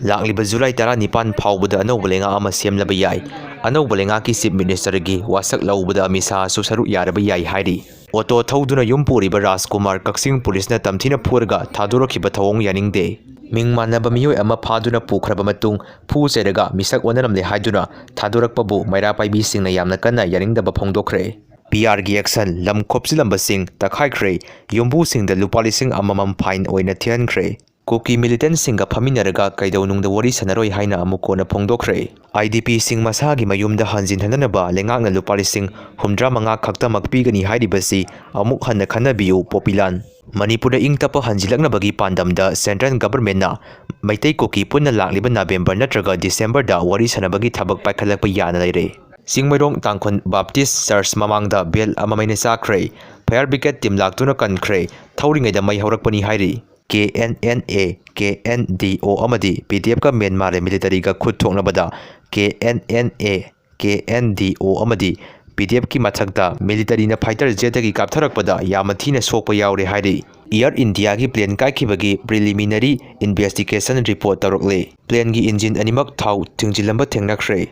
Laklibba July 19 फाउबदा Anouba lenga ama semlaba yai. Anouba lenga ki Chief Minister gi Wasak Lwbada Amit Shah su Saruk Yaraba Yai hairi. Auto thauduna yum puriba Rajkumar Kaksing Police na tamthina phurga thadurakiba thawong yaningde. Ming manaba miyoi ama phaduna pukhraba matung phu cheraga misak onaramle haiduna thadurakpabu maira paibi singna yamna kanna yaningdaba phongdokre. PR gi action lam khopsilamba sing takhaikre yumbu singda lupa lising amamam fine oina thiankhre. Koki militant singa phaminaraga kaidaunungda wari sanaroi haina amukona phongdokre. IDP sing masagi mayumda hanjin hananaba lengakna lupa lising 75 khaktamak pigani hairibasi amuk hanna khanabiu Popilan. Manipur ingtapa hanjilaknabagi pandamda Central Government na Maitai Koki punna lakliba November natraga December da wari sanabagi thabak paikhalakpa yana leire. Singmairong Tangkhon Baptist Church mamangda bel ama Meina Chakhre Fire Brigade team laktuna kankhre thauringaida mai haurakpani hairi. KNNA, KNDO amadi PDF ka Myanmar military ka khut thoknabada KNNA, KNDO amadi PDF ki mathakda military na fighter jet ki kaptharakpada yamathina sokpa yaure hairi. Air India ki plane kaikhibagi preliminary investigation report tarokle. Plane ki engine animak thau thingjilamba thengnakhre.